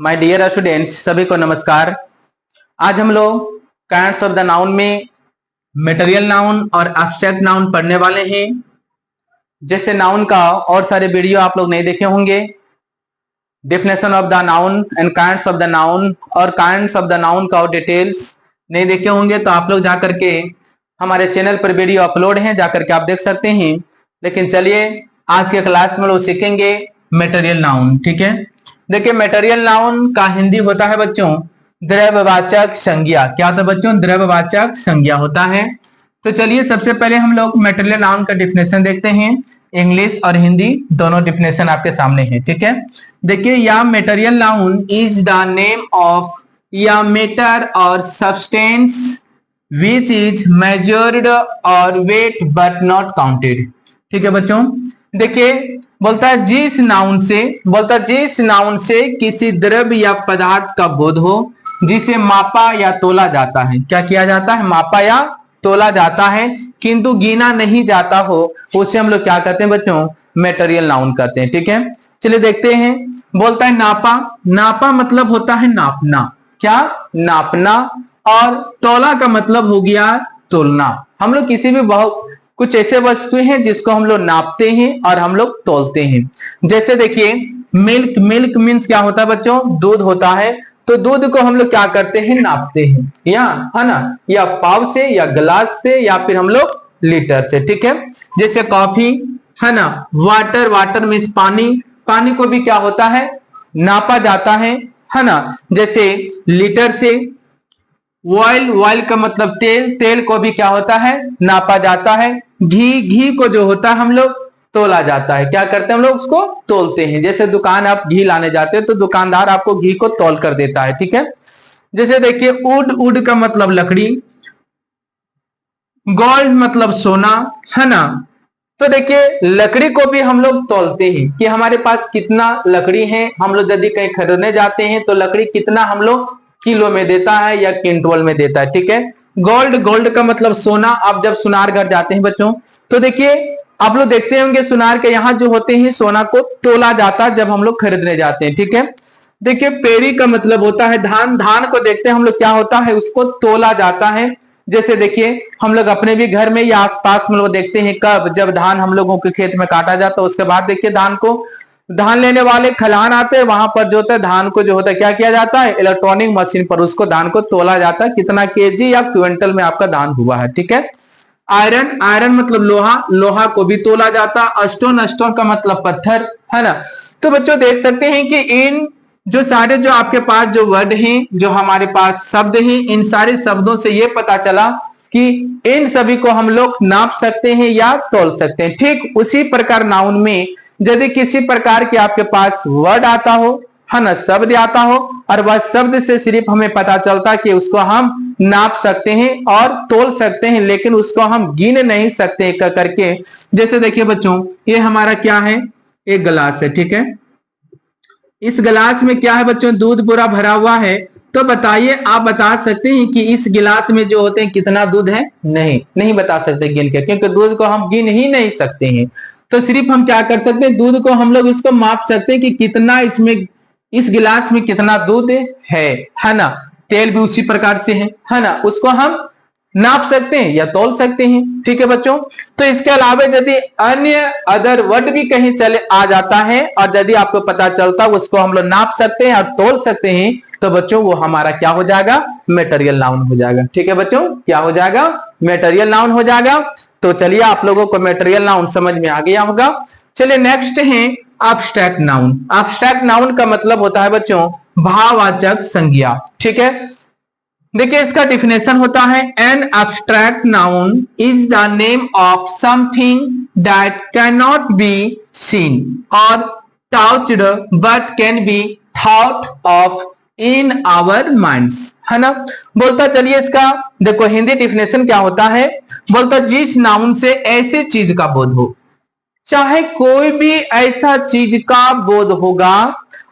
My dear students, सभी को नमस्कार। आज हम लोग काइंड्स ऑफ द नाउन में मटेरियल नाउन और एब्स्ट्रैक्ट नाउन पढ़ने वाले हैं। जैसे नाउन का और सारे वीडियो आप लोग नहीं देखे होंगे, definition of the noun and kinds of the noun और काइंड्स ऑफ द नाउन का और डिटेल्स नहीं देखे होंगे, तो आप लोग जाकर के हमारे चैनल पर वीडियो अपलोड हैं, जाकर के आप देख सकते हैं। लेकिन चलिए आज के क्लास में लोग सीखेंगे मटेरियल नाउन। ठीक है, देखिए मटेरियल नाउन का हिंदी होता है बच्चों द्रव्यवाचक संज्ञा। क्या होता है बच्चों? द्रव्यवाचक संज्ञा होता है। तो चलिए सबसे पहले हम लोग मटेरियल नाउन का डिफिनेशन देखते हैं। इंग्लिश और हिंदी दोनों डिफिनेशन आपके सामने है। ठीक है, देखिए या material noun is the name of या मैटर और सब्सटेंस विच इज मेजर्ड और वेट बट नॉट काउंटेड। ठीक है बच्चों, देखिए बोलता है जिस नाउन से किसी द्रव्य या पदार्थ का बोध हो जिसे मापा या तोला जाता है। क्या किया जाता है? मापा या तोला जाता है, किंतु गिना नहीं जाता हो, उसे हम लोग क्या कहते हैं बच्चों? मटेरियल नाउन कहते हैं। ठीक है, चलिए देखते हैं। बोलता है नापा। नापा मतलब होता है नापना। क्या? नापना। और तोला का मतलब हो गया तोलना। हम लोग किसी भी बहुत कुछ ऐसे वस्तुएं हैं जिसको हम लोग नापते हैं और हम लोग तोलते हैं। जैसे देखिए मिल्क। मिल्क मीन्स क्या होता है बच्चों? दूध होता है। तो दूध को हम लोग क्या करते हैं? नापते हैं, या है ना, या पाव से या गिलास से या फिर हम लोग लीटर से। ठीक है, जैसे कॉफी है ना, वाटर। वाटर मीन्स पानी। पानी को भी क्या होता है? नापा जाता है ना। जैसे लीटर से। ऑयल। ऑयल का मतलब तेल। तेल को भी क्या होता है? नापा जाता है। घी। घी को जो होता है हम लोग तोला जाता है। क्या करते हैं हम लोग? उसको तोलते हैं। जैसे दुकान आप घी लाने जाते हैं तो दुकानदार आपको घी को तोल कर देता है। ठीक है, जैसे देखिए वुड। वुड का मतलब लकड़ी। गोल्ड मतलब सोना, है ना। तो देखिए लकड़ी को भी हम लोग तोलते हैं कि हमारे पास कितना लकड़ी है। हम लोग यदि कहीं खरीदने जाते हैं तो लकड़ी कितना हम लोग किलो में देता है या क्विंटल में देता है। ठीक है, गोल्ड। गोल्ड का मतलब सोना। आप जब सुनार घर जाते हैं बच्चों तो देखिए आप लोग देखते होंगे सुनार के यहाँ जो होते हैं सोना को तोला जाता है जब हम लोग खरीदने जाते हैं। ठीक है, देखिए पेरी का मतलब होता है धान। धान को देखते हैं हम लोग क्या होता है? उसको तोला जाता है। जैसे देखिए हम लोग अपने भी घर में या आसपास में लोग देखते हैं कब जब धान हम लोगों के खेत में काटा जाता है, उसके बाद देखिए धान को धान लेने वाले खलिहान आते हैं, वहां पर जो होता है धान को जो होता है क्या किया जाता है? इलेक्ट्रॉनिक मशीन पर उसको धान को तोला जाता है कितना केजी या क्विंटल में आपका धान हुआ है। ठीक है, आयरन। आयरन मतलब लोहा। लोहा को भी तोला जाता है। स्टोन। स्टोन का मतलब पत्थर, है ना। तो बच्चों देख सकते हैं कि इन जो सारे जो आपके पास जो वर्ड हैं, जो हमारे पास शब्द हैं, इन सारे शब्दों से ये पता चला कि इन सभी को हम लोग नाप सकते हैं या तोल सकते हैं। ठीक उसी प्रकार नाउन में यदि किसी प्रकार के आपके पास वर्ड आता हो, है ना, शब्द आता हो, और वह शब्द से सिर्फ हमें पता चलता कि उसको हम नाप सकते हैं और तोल सकते हैं, लेकिन उसको हम गिन नहीं सकते करके। जैसे देखिए बच्चों ये हमारा क्या है? एक गिलास है। ठीक है, इस गिलास में क्या है बच्चों? दूध पूरा भरा हुआ है। तो बताइए, आप बता सकते हैं कि इस गिलास में जो होते हैं कितना दूध है? नहीं, नहीं बता सकते गिन के, क्योंकि दूध को हम गिन ही नहीं सकते हैं। तो सिर्फ हम क्या कर सकते हैं? दूध को हम लोग इसको माप सकते हैं कि कितना इसमें इस गिलास में कितना दूध है ना। तेल भी उसी प्रकार से है ना, उसको हम नाप सकते हैं या तोल सकते हैं। ठीक है बच्चों, तो इसके अलावा यदि अन्य अदर वर्ड भी कहीं चले आ जाता है और यदि आपको पता चलता है उसको हम लोग नाप सकते हैं और तोल सकते हैं, तो बच्चों वो हमारा क्या हो जाएगा? मटेरियल नाउन हो जाएगा। ठीक है बच्चों, क्या हो जाएगा? मटेरियल नाउन हो जाएगा। तो चलिए आप लोगों को मटेरियल नाउन समझ में आ गया होगा। चलिए नेक्स्ट है एब्स्ट्रैक्ट नाउन। एब्स्ट्रैक्ट नाउन का मतलब होता है बच्चों भाववाचक संज्ञा। ठीक है, देखिए इसका डिफिनेशन होता है an abstract noun is the name of something that can not be seen और touched but can be thought of in our minds, है ना। बोलता चलिए इसका देखो हिंदी डिफिनेशन क्या होता है। बोलता जिस नाउन से ऐसी चीज का बोध हो, चाहे कोई भी ऐसा चीज का बोध होगा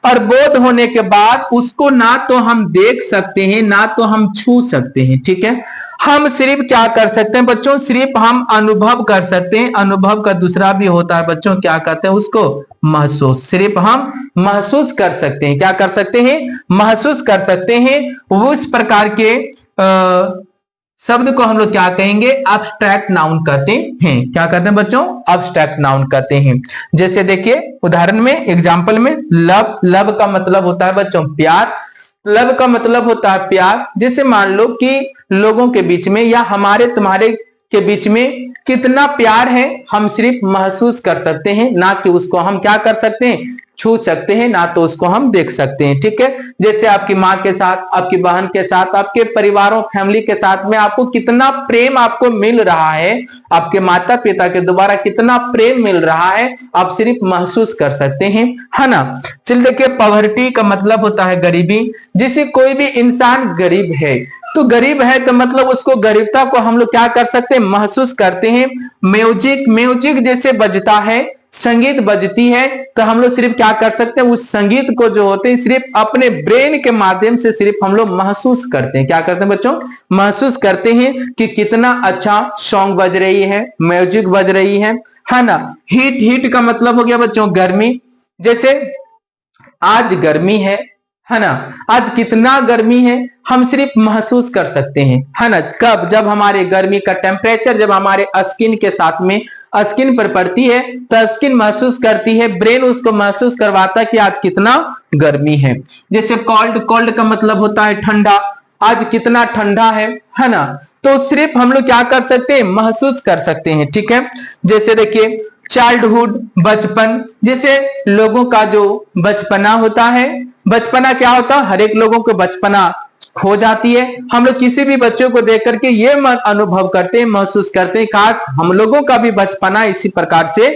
और बोध होने के बाद उसको ना तो हम देख सकते हैं ना तो हम छू सकते हैं। ठीक है, हम सिर्फ क्या कर सकते हैं बच्चों, सिर्फ हम अनुभव कर सकते हैं। अनुभव का दूसरा भी होता है बच्चों, क्या कहते हैं उसको, महसूस। सिर्फ हम महसूस कर सकते हैं, क्या कर सकते हैं, महसूस कर सकते हैं। उस प्रकार के शब्द को हम लोग क्या कहेंगे, अब्स्ट्रैक्ट नाउन कहते हैं। क्या कहते हैं बच्चों, अब्स्ट्रैक्ट नाउन कहते हैं। जैसे देखिए उदाहरण में, एग्जाम्पल में, लव, लव का मतलब होता है बच्चों प्यार। लव का मतलब होता है प्यार। जैसे मान लो कि लोगों के बीच में या हमारे तुम्हारे के बीच में कितना प्यार है, हम सिर्फ महसूस कर सकते हैं, ना कि उसको हम क्या कर सकते हैं, छू सकते हैं, ना तो उसको हम देख सकते हैं। ठीक है, जैसे आपकी माँ के साथ, आपकी बहन के साथ, आपके परिवारों फैमिली के साथ में आपको कितना प्रेम आपको मिल रहा है, आपके माता पिता के द्वारा कितना प्रेम मिल रहा है, आप सिर्फ महसूस कर सकते हैं, है ना। चल देखिए, पॉवर्टी का मतलब होता है गरीबी। जैसे कोई भी इंसान गरीब है, तो गरीब है तो मतलब उसको गरीबता को हम लोग क्या कर सकते हैं, महसूस करते हैं। म्यूजिक, म्यूजिक जैसे बजता है, संगीत बजती है, तो हम लोग सिर्फ क्या कर सकते हैं, उस संगीत को जो होते हैं सिर्फ अपने ब्रेन के माध्यम से सिर्फ हम लोग महसूस करते हैं। क्या करते हैं बच्चों, महसूस करते हैं कि कितना अच्छा सॉन्ग बज रही है, म्यूजिक बज रही है ना। हीट, हीट का मतलब हो गया बच्चों गर्मी। जैसे आज गर्मी है ना, आज कितना गर्मी है, हम सिर्फ महसूस कर सकते हैं, है ना। कब, जब हमारे गर्मी का टेम्परेचर जब हमारे स्किन के साथ में स्किन पर पड़ती है तो स्किन महसूस करती है, ब्रेन उसको महसूस करवाता है कि आज कितना गर्मी है। जैसे कोल्ड, कोल्ड का मतलब होता है ठंडा, आज कितना ठंडा है ना। तो सिर्फ हम लोग क्या कर सकते हैं, महसूस कर सकते हैं। ठीक है, जैसे देखिए चाइल्डहुड, बचपन। जैसे लोगों का जो बचपना होता है, बचपना क्या होता है, हर एक लोगों को बचपना खो जाती है। हम लोग किसी भी बच्चों को देख करके ये अनुभव करते हैं, महसूस करते हैं, काश हम लोगों का भी बचपना इसी प्रकार से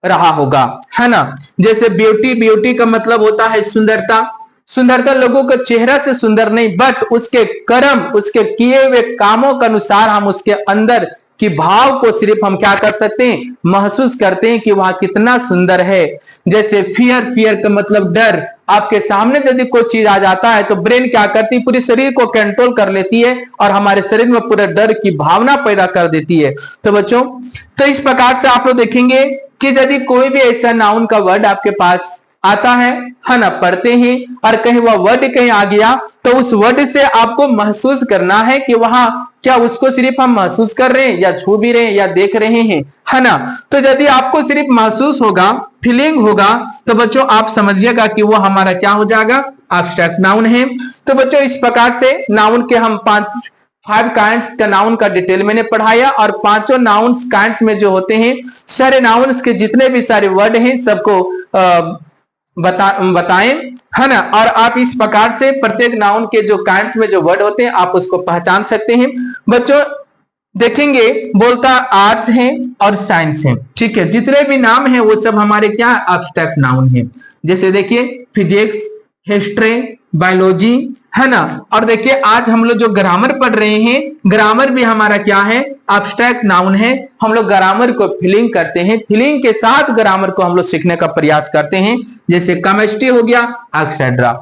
रहा होगा, है ना। जैसे ब्यूटी, ब्यूटी का मतलब होता है सुंदरता। सुंदरता लोगों का चेहरा से सुंदर नहीं, बट उसके कर्म, उसके किए हुए कामों के अनुसार हम उसके अंदर कि भाव को सिर्फ हम क्या कर सकते हैं, महसूस करते हैं कि वह कितना सुंदर है। जैसे फियर, फियर का मतलब डर। आपके सामने यदि कोई चीज आ जाता है तो ब्रेन क्या करती है, पूरे शरीर को कंट्रोल कर लेती है और हमारे शरीर में पूरे डर की भावना पैदा कर देती है। तो बच्चों, तो इस प्रकार से आप लोग देखेंगे कि यदि कोई भी ऐसा नाउन का वर्ड आपके पास आता है ना, पढ़ते हैं और कहीं वह वर्ड कहीं आ गया तो उस वर्ड से आपको महसूस करना है कि वहां क्या उसको सिर्फ हम महसूस कर रहे हैं या छू भी रहे हैं या देख रहे हैं, है ना। तो यदि आपको सिर्फ महसूस होगा, फीलिंग होगा, तो बच्चों आप समझिएगा कि वो हमारा क्या हो जाएगा, एब्स्ट्रैक्ट नाउन है। तो बच्चों इस प्रकार से नाउन के हम 5 काइंड्स का नाउन का डिटेल मैंने पढ़ाया और पांचों नाउन्स काइंड्स में जो होते हैं, सारे नाउन्स के जितने भी सारे वर्ड हैं सबको बताएं, है ना। और आप इस प्रकार से प्रत्येक नाउन के जो काइंड्स में जो वर्ड होते हैं आप उसको पहचान सकते हैं। बच्चों देखेंगे, बोलता आर्ट्स है और साइंस है, ठीक है। जितने भी नाम हैं वो सब हमारे क्या, एब्स्ट्रैक्ट नाउन है। जैसे देखिए फिजिक्स, हिस्ट्री, बायोलॉजी, है ना। और देखिए आज हम लोग जो ग्रामर पढ़ रहे हैं, ग्रामर भी हमारा क्या है, एब्स्ट्रैक्ट नाउन है। हम लोग ग्रामर को फीलिंग करते हैं, फीलिंग के साथ ग्रामर को हम लोग सीखने का प्रयास करते हैं। जैसे केमिस्ट्री हो गया, एक्सेट्रा।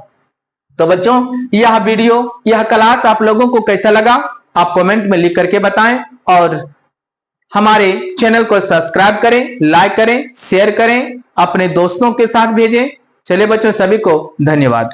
तो बच्चों यह वीडियो, यह क्लास आप लोगों को कैसा लगा आप कमेंट में लिख करके बताएं और हमारे चैनल को सब्सक्राइब करें, लाइक करें, शेयर करें, अपने दोस्तों के साथ भेजें। चलिए बच्चों, सभी को धन्यवाद।